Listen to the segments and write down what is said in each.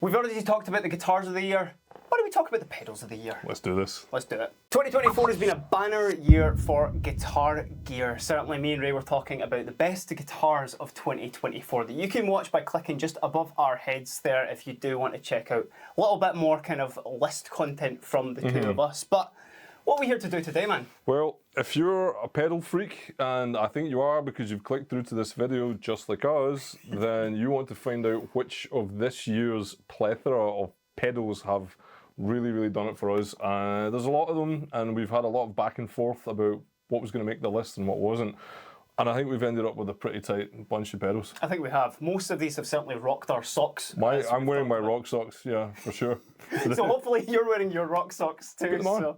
We've already talked about the guitars of the year. Why don't we talk about the pedals of the year? Let's do this. Let's do it. 2024 has been a banner year for guitar gear. Certainly me and Ray were talking about the best guitars of 2024 that you can watch by clicking just above our heads there if you do want to check out a little bit more kind of list content from the two of us. But what are we here to do today, man? Well, if you're a pedal freak, and I think you are because you've clicked through to this video just like us, then you want to find out which of this year's plethora of pedals have really done it for us. There's a lot of them, and we've had a lot of back and forth about what was going to make the list and what wasn't. And I think we've ended up with a pretty tight bunch of pedals. I think we have. Most of these have certainly rocked our socks. I'm wearing my rock socks, yeah, for sure. So hopefully you're wearing your rock socks too. Put them on. So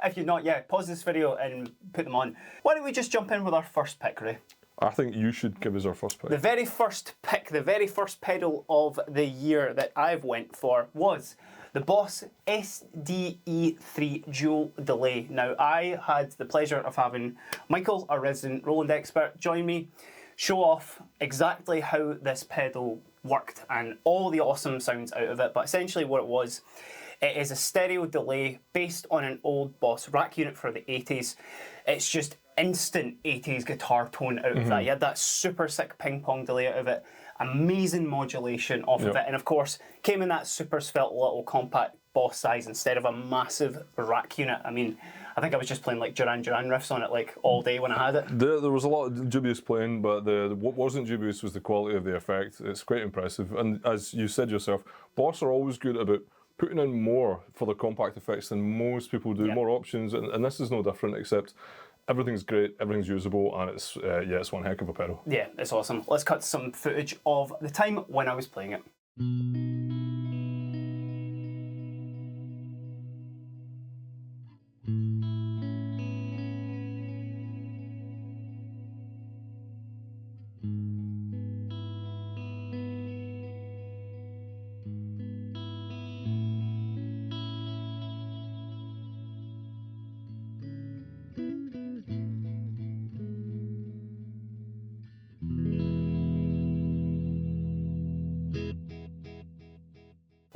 if you're not, yeah, pause this video and put them on. Why don't we just jump in with our first pick, Ray? I think you should give us our first pick. The very first pick, the very first pedal of the year that I've went for was the Boss SDE3 Dual Delay. Now, I had the pleasure of having Michael, our resident Roland expert, join me, show off exactly how this pedal worked and all the awesome sounds out of it. But essentially what it is a stereo delay based on an old Boss rack unit for the 80s. It's just instant 80s guitar tone out of that. You had that super sick ping pong delay out of it. Amazing modulation off of it. And of course, came in that super svelte little compact Boss size instead of a massive rack unit. I mean, I think I was just playing like Duran Duran riffs on it like all day when I had it. There was a lot of dubious playing, but what wasn't dubious was the quality of the effect. It's quite impressive. And as you said yourself, Boss are always good about putting in more for the compact effects than most people do, more options, and this is no different, except everything's great, everything's usable, and it's one heck of a pedal. Yeah, it's awesome. Let's cut some footage of the time when I was playing it.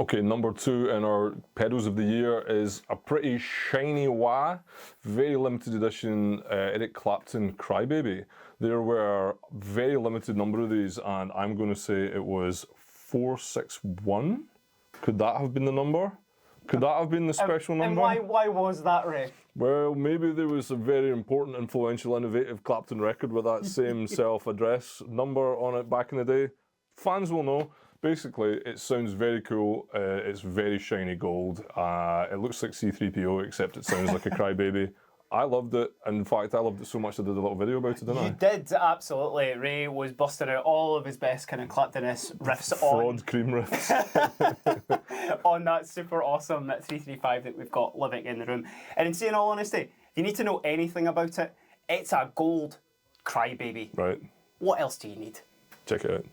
Okay, number 2 in our pedals of the year is a pretty shiny wah, very limited edition Eric Clapton Crybaby. There were a very limited number of these, and I'm going to say it was 461. Could that have been the number? Could that have been the special number? And why was that, Ray? Well, maybe there was a very important, influential, innovative Clapton record with that same self-address number on it back in the day. Fans will know. Basically, it sounds very cool. It's very shiny gold. It looks like C3PO, except it sounds like a crybaby. I loved it. In fact, I loved it so much I did a little video about it, didn't I? You did, absolutely. Ray was busting out all of his best kind of Clapton-esque riffs Fraud cream riffs. on that super awesome 335 that we've got living in the room. And in all honesty, if you need to know anything about it, it's a gold crybaby. Right. What else do you need? Check it out.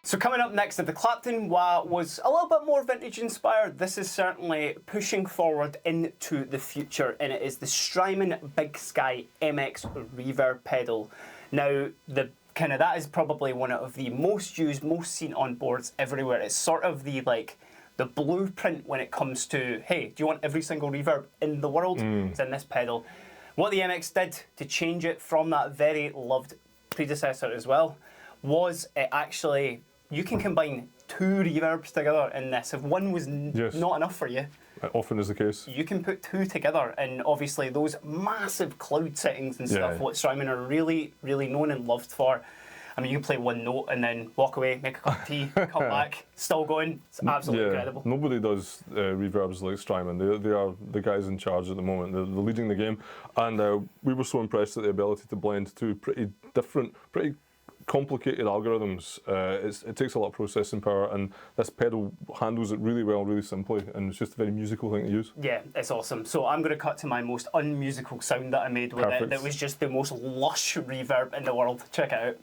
So coming up next, if the Clapton wah was a little bit more vintage inspired, this is certainly pushing forward into the future, and it is the Strymon Big Sky MX reverb pedal. Now, that is probably one of the most used, most seen on boards everywhere. It's sort of the blueprint when it comes to, hey, do you want every single reverb in the world? It's in this pedal. What the MX did to change it from that very loved predecessor as well was it actually, you can combine 2 reverbs together in this. If one was not enough for you, often is the case, you can put 2 together, and obviously those massive cloud settings and stuff, what Strymon are really known and loved for. I mean, you can play one note and then walk away, make a cup of tea, come back, still going. It's absolutely incredible. Nobody does reverbs like Strymon. They are the guys in charge at the moment. They're leading the game. And we were so impressed at the ability to blend two pretty different, pretty complicated algorithms. It takes a lot of processing power, and this pedal handles it really well, really simply, and it's just a very musical thing to use. Yeah, it's awesome. So I'm going to cut to my most unmusical sound that I made with it. That was just the most lush reverb in the world. Check it out.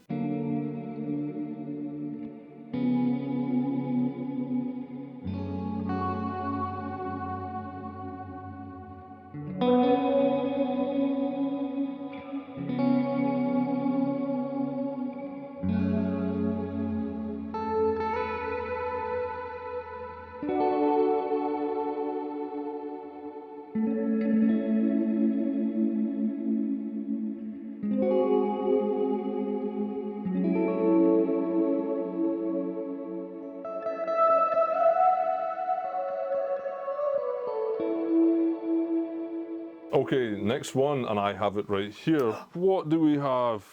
Okay, next one, and I have it right here. What do we have?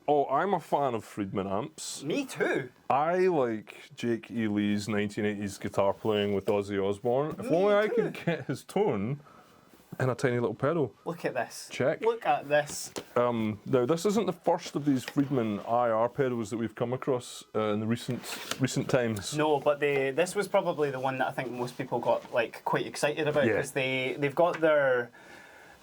Oh, I'm a fan of Friedman amps. Me too. I like Jake E. Lee's 1980s guitar playing with Ozzy Osbourne. If only I could get his tone in a tiny little pedal. Look at this. Check. Look at this. Now, this isn't the first of these Friedman IR pedals that we've come across in the recent times. No, but this was probably the one that I think most people got like quite excited about, because they've got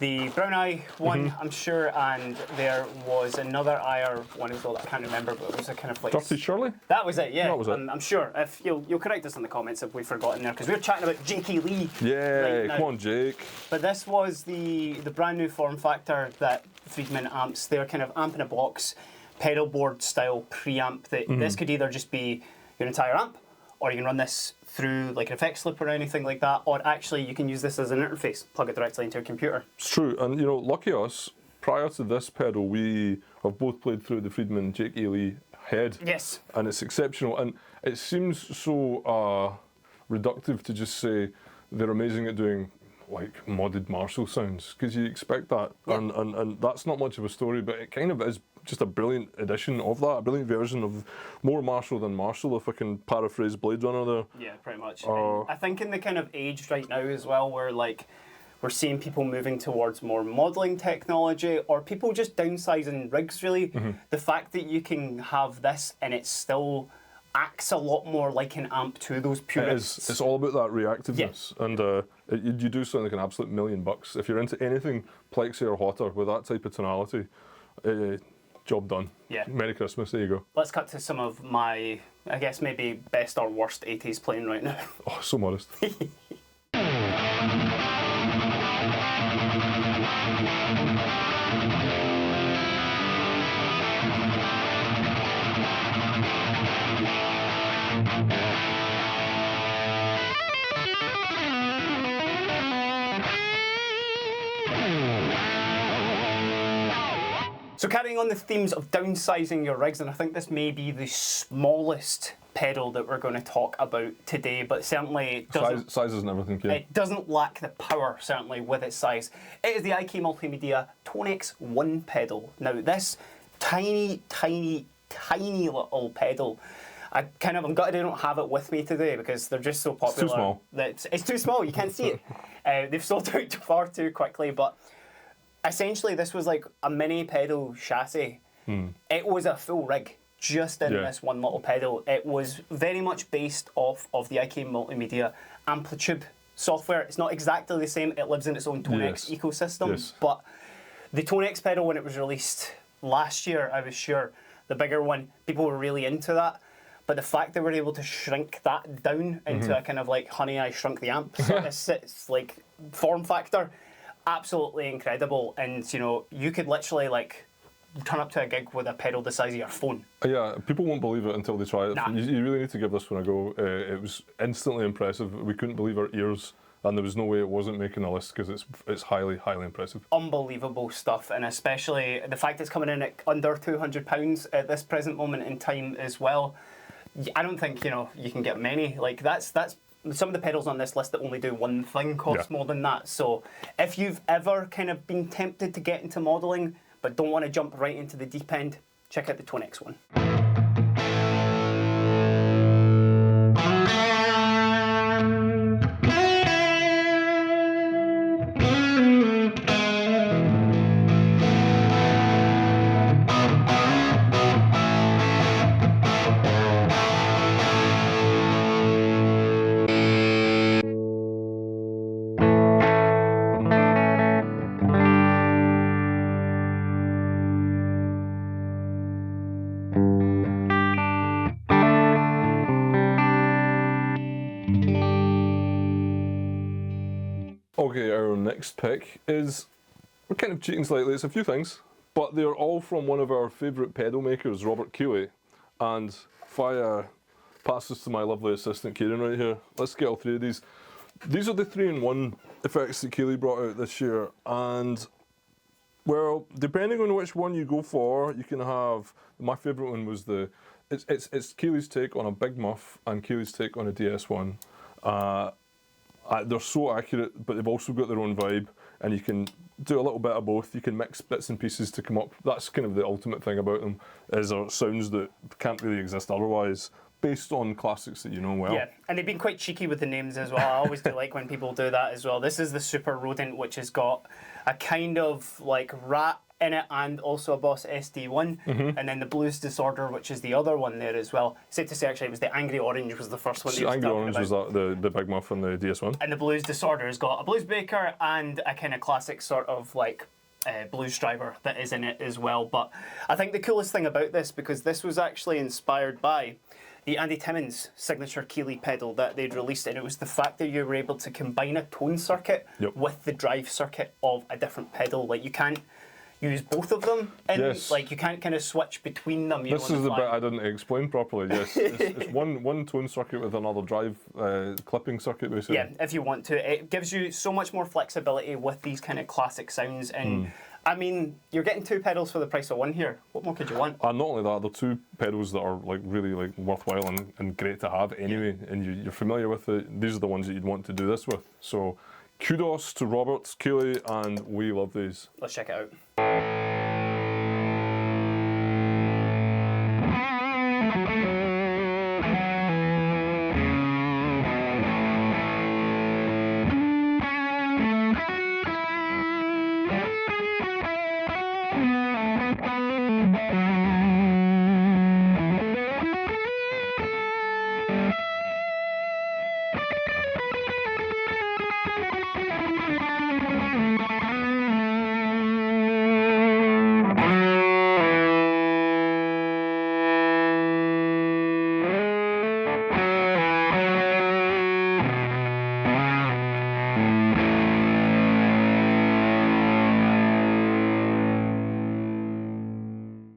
the Brown Eye one, I'm sure, and there was another IR one as well that I can't remember, but it was a kind of like... Dirty Shirley? That was it, yeah. That was it. I'm sure. If you'll correct us in the comments if we've forgotten there, because we're chatting about Jakey Lee. Yeah, right come on, Jake. But this was the brand new form factor that Friedman amps, they're kind of amp in a box, pedal board style preamp. That this could either just be your entire amp, or you can run this through like an effects loop or anything like that, or actually you can use this as an interface, plug it directly into a computer. It's true, and you know, lucky us, prior to this pedal, we have both played through the Friedman Jake E. Lee head. Yes. And it's exceptional, and it seems so reductive to just say they're amazing at doing like modded Marshall sounds, because you expect that, and that's not much of a story, but it kind of is just a brilliant edition of that, a brilliant version of more Marshall than Marshall, if I can paraphrase Blade Runner there. Yeah, pretty much. I think in the kind of age right now as well, where like we're seeing people moving towards more modelling technology, or people just downsizing rigs really. The fact that you can have this and it still acts a lot more like an amp to those purists. It's all about that reactiveness, and you do sound like an absolute $1,000,000 if you're into anything plexi or hotter with that type of tonality. Job done. Yeah. Merry Christmas. There you go. Let's cut to some of my, I guess maybe best or worst 80s playing right now. Oh, so modest. So carrying on the themes of downsizing your rigs, and I think this may be the smallest pedal that we're going to talk about today, but certainly doesn't, size isn't everything, Kate. It doesn't lack the power, certainly, with its size. It is the IK Multimedia Tonex 1 pedal. Now this tiny little pedal, I'm gutted I don't have it with me today because they're just so popular. It's too small. It's too small, you can't see it. They've sold out far too quickly, but essentially this was like a mini pedal chassis. It was a full rig just in this one little pedal. It was very much based off of the IK Multimedia Amplitude software. It's not exactly the same, it lives in its own Tonex ecosystem, but the Tonex pedal, when it was released last year, I was sure, the bigger one, people were really into that. But the fact they were able to shrink that down into a kind of like Honey, I Shrunk the Amp sort of it's like form factor, absolutely incredible. And you know, you could literally like turn up to a gig with a pedal the size of your phone. Yeah, people won't believe it until they try it. Nah. You really need to give this one a go. It was instantly impressive. We couldn't believe our ears, and there was no way it wasn't making a list because it's highly impressive. Unbelievable stuff, and especially the fact it's coming in at under £200 at this present moment in time as well. I don't think you can get many. Like that's some of the pedals on this list that only do one thing cost more than that. So if you've ever kind of been tempted to get into modelling but don't want to jump right into the deep end, check out the Tonex 1. Okay, our next pick is, we're kind of cheating slightly, it's a few things, but they're all from one of our favourite pedal makers, Robert Keeley. And if I pass this to my lovely assistant Keiran right here, let's get all three of these. These are the 3-in-1 effects that Keeley brought out this year, and well, depending on which one you go for, you can have, my favourite one was it's Keeley's take on a Big Muff and Keeley's take on a DS1. They're so accurate, but they've also got their own vibe, and you can do a little bit of both. You can mix bits and pieces to come up. That's kind of the ultimate thing about them, is there sounds that can't really exist otherwise, based on classics that you know well. Yeah, and they've been quite cheeky with the names as well. I always do like when people do that as well. This is the Super Rodent, which has got a kind of like rat in it and also a Boss SD1, and then the Blues Disorder, which is the other one there as well. Safe to say, actually, it was the Angry Orange was the first one. So Angry Orange was that the Big Muff and the DS1. And the Blues Disorder has got a blues baker and a kind of classic sort of like blues driver that is in it as well. But I think the coolest thing about this, because this was actually inspired by the Andy Timmons signature Keeley pedal that they'd released, and it was the fact that you were able to combine a tone circuit with the drive circuit of a different pedal. Like, you can't use both of them, and like you can't kind of switch between them. This is the bit I didn't explain properly. Yes, it's one tone circuit with another drive clipping circuit, basically. Yeah, if you want to, it gives you so much more flexibility with these kind of classic sounds. And I mean, you're getting two pedals for the price of one here. What more could you want? And not only that, they're two pedals that are like really like worthwhile and great to have anyway. And you're familiar with it. These are the ones that you'd want to do this with. So, kudos to Robert Keeley, and we love these. Let's check it out.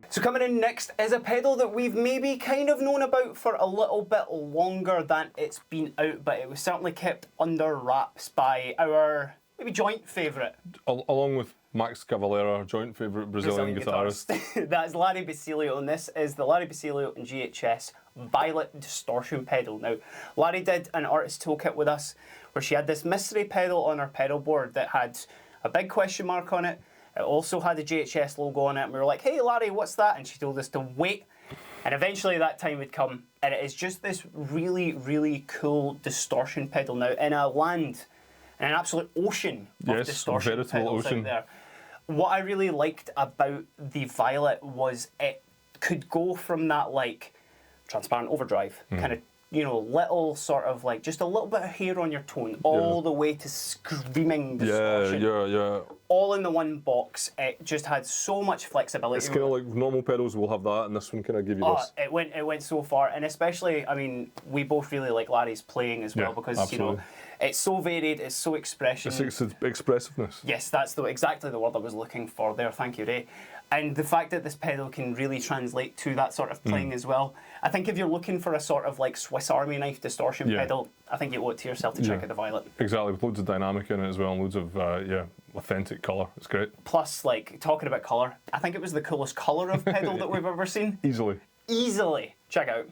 So coming in next is a pedal that we've maybe kind of known about for a little bit longer than it's been out, but it was certainly kept under wraps by our maybe joint favourite. Along with Max Cavalera, joint favourite Brazilian guitarist. That's Larry Basilio, and this is the Larry Basilio and GHS Violet Distortion pedal. Now, Larry did an artist toolkit with us where she had this mystery pedal on her pedal board that had a big question mark on it. It also had the GHS logo on it, and we were like, hey Larry, what's that? And she told us to wait, and eventually that time would come, and it is just this really, really cool distortion pedal now in a land, in an absolute ocean of distortion pedals out there. What I really liked about the Violet was it could go from that like transparent overdrive, kind of, you know, little sort of like just a little bit of hair on your tone, all the way to screaming distortion. All in the one box. It just had so much flexibility. It's kind of like normal pedals will have that, and this one kind of give you this. It went so far, and especially, I mean, we both really like Larry's playing as well, because absolutely. You know, it's so varied, it's so expression. It's expressiveness. Yes, that's exactly the word I was looking for there. Thank you, Ray. And the fact that this pedal can really translate to that sort of playing as well. I think if you're looking for a sort of like Swiss Army knife distortion pedal, I think you owe it to yourself to check out the Violet. Exactly, with loads of dynamic in it as well, and loads of authentic colour. It's great. Plus, like, talking about colour, I think it was the coolest colour of pedal that we've ever seen. Easily. Easily. Check out.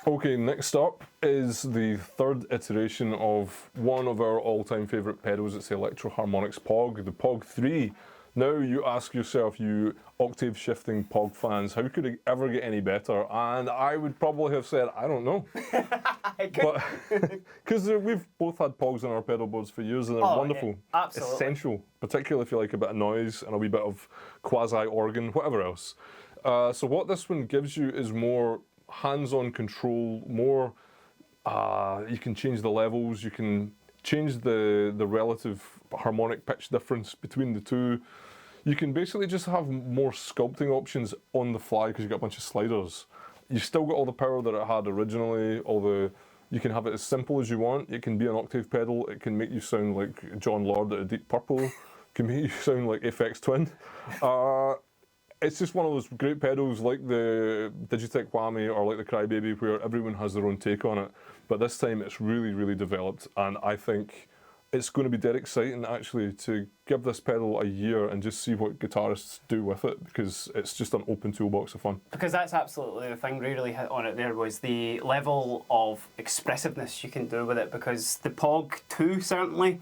Okay, next up is the third iteration of one of our all-time favourite pedals. It's the Electro Harmonix Pog, the Pog 3. Now you ask yourself, you octave shifting Pog fans, how could it ever get any better? And I would probably have said, I don't know. But because we've both had Pogs on our pedal boards for years and they're wonderful. Yeah, absolutely. Essential, particularly if you like a bit of noise and a wee bit of quasi-organ, whatever else. So what this one gives you is more hands-on control, more, you can change the levels, you can change the relative harmonic pitch difference between the two. You can basically just have more sculpting options on the fly because you've got a bunch of sliders. You've still got all the power that it had originally, you can have it as simple as you want. It can be an octave pedal, it can make you sound like John Lord at a Deep Purple, it can make you sound like FX Twin. It's just one of those great pedals like the Digitech Whammy or like the Crybaby where everyone has their own take on it. But this time it's really, really developed, and I think it's going to be dead exciting actually to give this pedal a year and just see what guitarists do with it, because it's just an open toolbox of fun. Because that's absolutely the thing Ray really hit on it there, was the level of expressiveness you can do with it, because the Pog 2 certainly,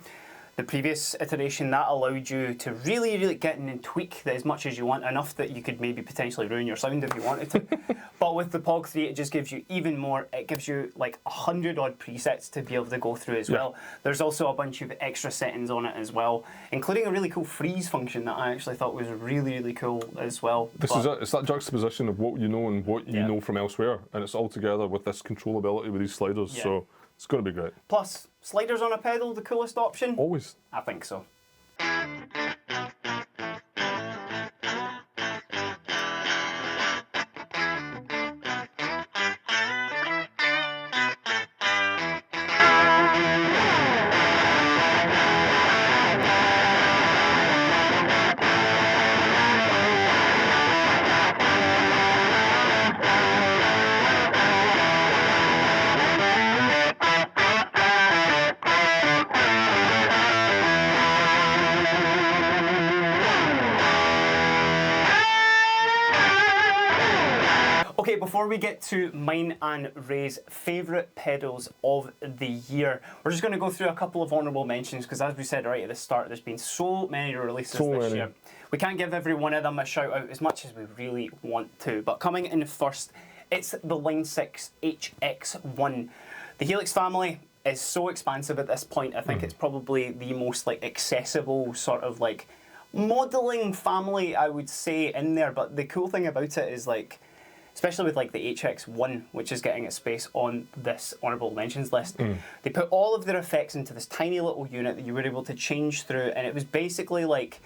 the previous iteration, that allowed you to really, really get in and tweak that as much as you want, enough that you could maybe potentially ruin your sound if you wanted to. But with the Pog 3, it just gives you even more. It gives you like 100 odd presets to be able to go through as well. There's also a bunch of extra settings on it as well, including a really cool freeze function that I actually thought was really, really cool as well. This is it. It's that juxtaposition of what you know and what you know from elsewhere, and it's all together with this controllability with these sliders. So it's going to be great. Plus, sliders on a pedal, the coolest option? Always. I think so. Okay, before we get to mine and Ray's favourite pedals of the year, we're just going to go through a couple of honourable mentions, because as we said right at the start, there's been so many releases this year. We can't give every one of them a shout out as much as we really want to, but coming in first, it's the Line 6 HX1. The Helix family is so expansive at this point. I think it's probably the most like accessible sort of like modelling family, I would say, in there. But the cool thing about it is, like, especially with like the HX1, which is getting its space on this honourable mentions list, they put all of their effects into this tiny little unit that you were able to change through, and it was basically like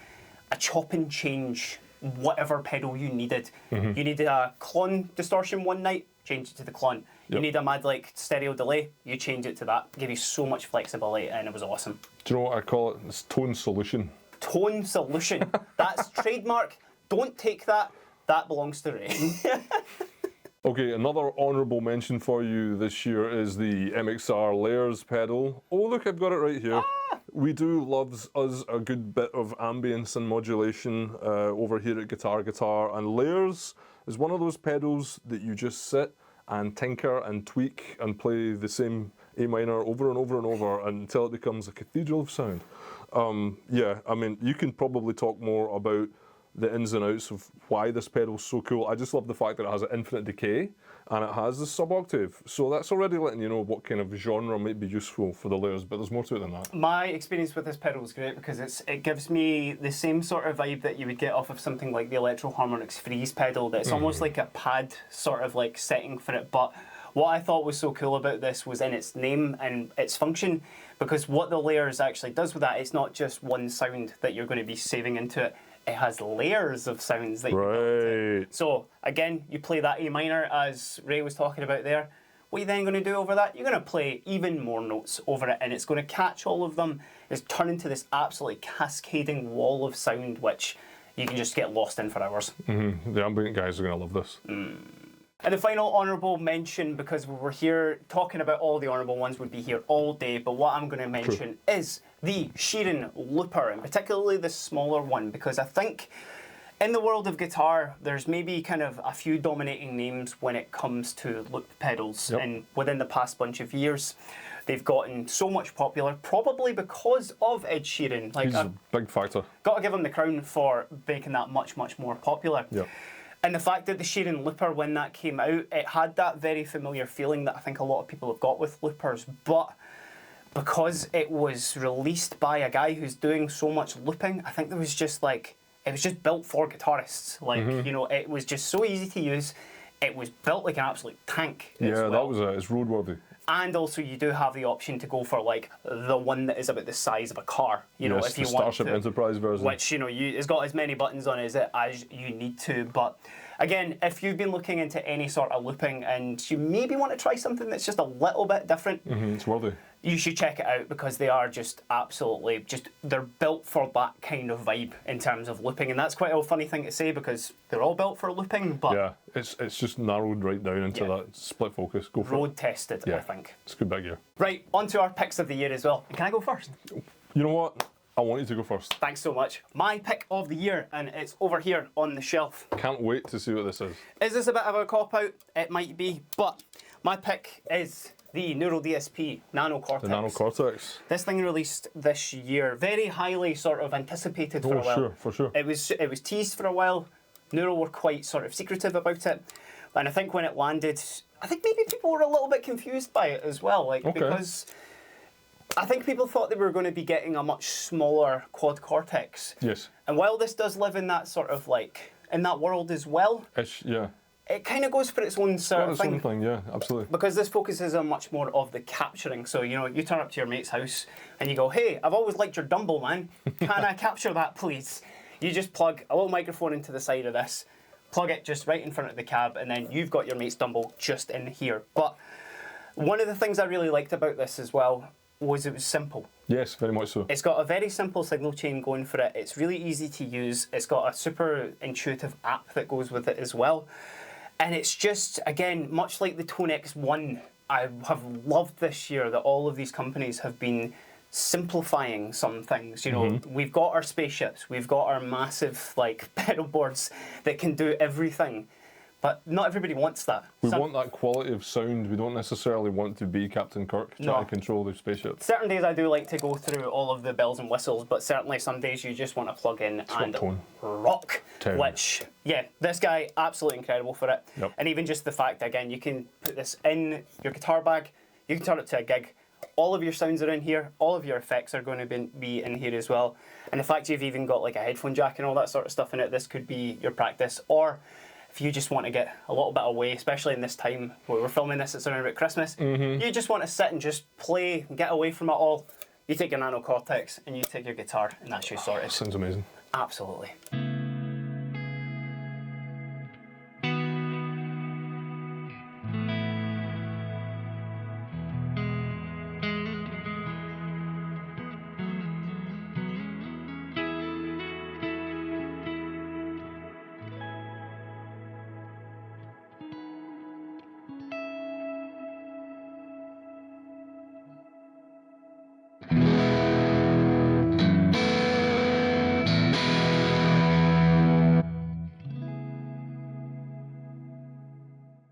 a chop and change whatever pedal you needed. You needed a clon distortion one night, change it to the clon. You need a mad like stereo delay, you change it to that. It gave you so much flexibility, and it was awesome. Do you know what I call it? It's tone solution. Tone solution. That's trademark. Don't take that. That belongs to Ray. Okay, another honourable mention for you this year is the MXR Layers pedal. Oh look, I've got it right here. We do loves us a good bit of ambience and modulation over here at Guitar, and Layers is one of those pedals that you just sit and tinker and tweak and play the same A minor over and over and over until it becomes a cathedral of sound. Yeah, I mean, you can probably talk more about the ins and outs of why this pedal's so cool. I just love the fact that it has an infinite decay and it has the sub-octave. So that's already letting you know what kind of genre might be useful for the Layers, but there's more to it than that. My experience with this pedal is great because it gives me the same sort of vibe that you would get off of something like the Electro Harmonix Freeze pedal. That's almost like a pad sort of like setting for it. But what I thought was so cool about this was in its name and its function, because what the Layers actually does with that, it's not just one sound that you're going to be saving into it. It has layers of sounds that you build into it. So again, you play that A minor as Ray was talking about there. What are you then going to do over that? You're going to play even more notes over it, and it's going to catch all of them. It's turn into this absolutely cascading wall of sound, which you can just get lost in for hours. The ambient guys are going to love this. And the final honourable mention, because we were here talking about all the honourable ones, would be here all day, but what I'm going to mention is the Keiran Looper, and particularly the smaller one, because I think in the world of guitar, there's maybe kind of a few dominating names when it comes to loop pedals and within the past bunch of years. They've gotten so much popular, probably because of Ed Sheeran. Like, He's a big factor. got to give him the crown for making that much, much more popular. Yeah. And the fact that the Sheeran Looper, when that came out, it had that very familiar feeling that I think a lot of people have got with loopers, but because it was released by a guy who's doing so much looping, I think there was just like, it was just built for guitarists. Like, you know, it was just so easy to use. It was built like an absolute tank. Yeah, well. that was it. It's roadworthy. And also, you do have the option to go for like the one that is about the size of a car. You know, if you the want Starship to, Enterprise version. which, you know, it's got as many buttons on it as you need to. But again, if you've been looking into any sort of looping and you maybe want to try something that's just a little bit different, It's worthy. you should check it out because they are just absolutely they're built for that kind of vibe in terms of looping. And that's quite a funny thing to say because they're all built for looping, but Yeah, it's just narrowed right down into that split focus. Go for it. road tested, I think. It's a good big year. Right, on to our picks of the year as well. Can I go first? You know what? I want you to go first. Thanks so much. My pick of the year, and it's over here on the shelf. Can't wait to see what this is. Is this a bit of a cop-out? It might be, but my pick is the Neural DSP Nano Cortex. The Nano Cortex. This thing released this year, very highly sort of anticipated for a while. For sure. It was teased for a while. Neural were quite sort of secretive about it, and I think when it landed, I think maybe people were a little bit confused by it as well, like because I think people thought they were going to be getting a much smaller quad cortex. Yes. And while this does live in that sort of like in that world as well, it kind of goes for its own sort of thing. Yeah, absolutely. Because this focuses on much more of the capturing. So, you know, you turn up to your mate's house and you go, hey, I've always liked your Dumble, man. Can I capture that, please? You just plug a little microphone into the side of this, plug it just right in front of the cab, and then you've got your mate's Dumble just in here. But one of the things I really liked about this as well was it was simple. Yes, very much so. It's got a very simple signal chain going for it. It's really easy to use. It's got a super intuitive app that goes with it as well. And it's just, again, much like the Tone X1, I have loved this year that all of these companies have been simplifying some things. You know, we've got our spaceships, we've got our massive like pedal boards that can do everything. But not everybody wants that. We want that quality of sound. We don't necessarily want to be Captain Kirk trying to control the spaceship. Certain days I do like to go through all of the bells and whistles, but certainly some days you just want to plug in and rock. Which, yeah, this guy, absolutely incredible for it. Yep. And even just the fact, again, you can put this in your guitar bag, you can turn it to a gig. All of your sounds are in here, all of your effects are going to be in here as well. And the fact you've even got like a headphone jack and all that sort of stuff in it, this could be your practice. Or if you just want to get a little bit away, especially in this time where we're filming this, it's around about Christmas, you just want to sit and just play and get away from it all, you take your Nano Cortex and you take your guitar and that's you sorted. Sounds amazing. Absolutely.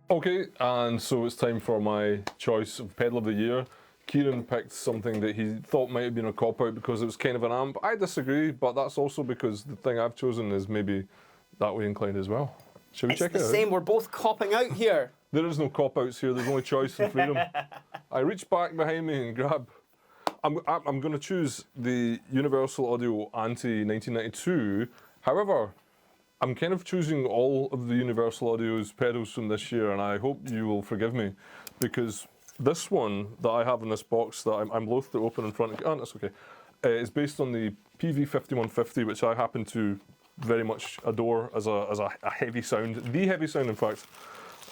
Okay, and so it's time for my choice of pedal of the year. Keiran picked something that he thought might have been a cop-out because it was kind of an amp. I disagree, but that's also because the thing I've chosen is maybe that way inclined as well. Should we check it out? It's the same, we're both copping out here. There is no cop-outs here, there's only choice and freedom. I reach back behind me and grab. I'm going to choose the Universal Audio Anti 1992. However, I'm kind of choosing all of the Universal Audio's pedals from this year, and I hope you will forgive me, because this one that I have in this box that I'm loath to open in front of you, that's okay, is based on the PV5150, which I happen to very much adore as a heavy sound, the heavy sound in fact,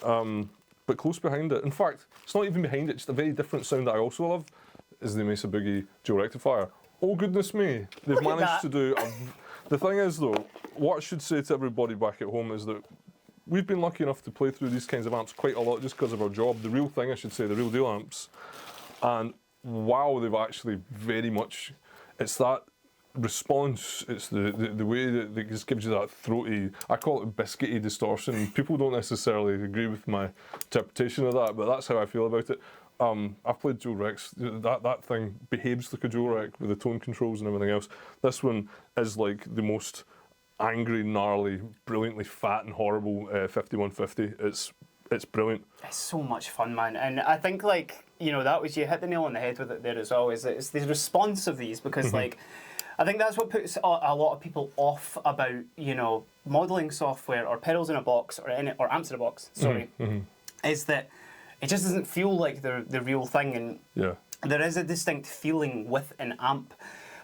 but close behind it. In fact, it's not even behind it, just a very different sound that I also love is the Mesa Boogie Dual Rectifier. Oh goodness me, they've managed to do the thing is though, what I should say to everybody back at home is that we've been lucky enough to play through these kinds of amps quite a lot just because of our job, the real thing I should say, the real deal amps. And wow, they've actually very much, it's that response, it's the way that it just gives you that throaty, I call it biscuity distortion. People don't necessarily agree with my interpretation of that, but that's how I feel about it. I've played Dual Rex. That thing behaves like a Dual Rec with the tone controls and everything else. This one is like the most angry, gnarly, brilliantly fat and horrible 5150. It's brilliant. It's so much fun, man. And I think, like, you know, that was, you hit the nail on the head with it there as well, is that it's the response of these, because like, I think that's what puts a lot of people off about, you know, modelling software or pedals in a box or amps in a box, sorry, is that it just doesn't feel like the real thing, and there is a distinct feeling with an amp.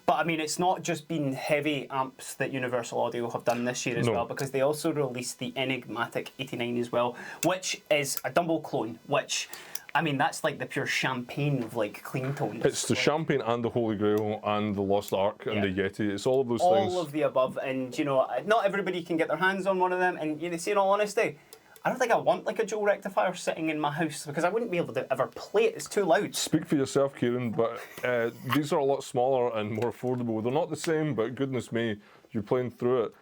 But I mean, it's not just been heavy amps that Universal Audio have done this year as well, because they also released the Enigmatic 89 as well, which is a Dumble clone, which, I mean, that's like the pure champagne of like clean tones. It's the champagne and the Holy Grail and the Lost Ark and the Yeti. It's all of those things. All of the above, and you know, not everybody can get their hands on one of them, and you know, see, in all honesty, I don't think I want like a dual rectifier sitting in my house, because I wouldn't be able to ever play it. It's too loud. Speak for yourself, Keiran, but these are a lot smaller and more affordable. They're not the same, but goodness me, you're playing through it.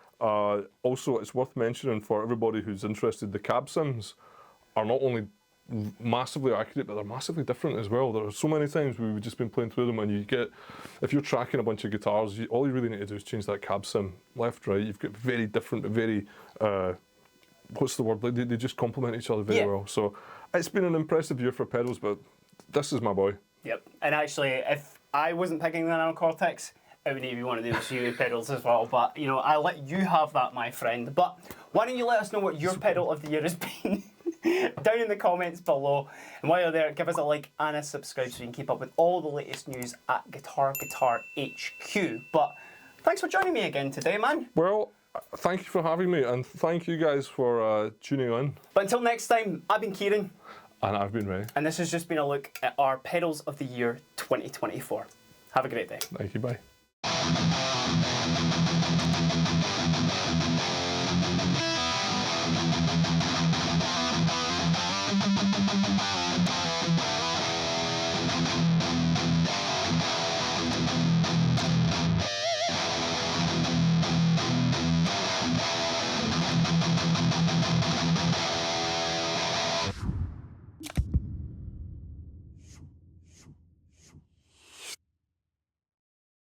Also, it's worth mentioning for everybody who's interested, the cab sims are not only massively accurate, but they're massively different as well. There are so many times we've just been playing through them, and you get, if you're tracking a bunch of guitars, all you really need to do is change that cab sim left, right. You've got very different, but very what's the word? Like they just complement each other very well. So it's been an impressive year for pedals, but this is my boy. Yep. And actually, if I wasn't picking the Nano Cortex, it would need to be one of those UE pedals as well. But you know, I'll let you have that, my friend. But why don't you let us know what your pedal of the year has been down in the comments below. And while you're there, give us a like and a subscribe so you can keep up with all the latest news at Guitar HQ. But thanks for joining me again today, man. Well, thank you for having me, and thank you guys for tuning in. But until next time, I've been Keiran. And I've been Ray. And this has just been a look at our pedals of the year 2024. Have a great day. Thank you, bye.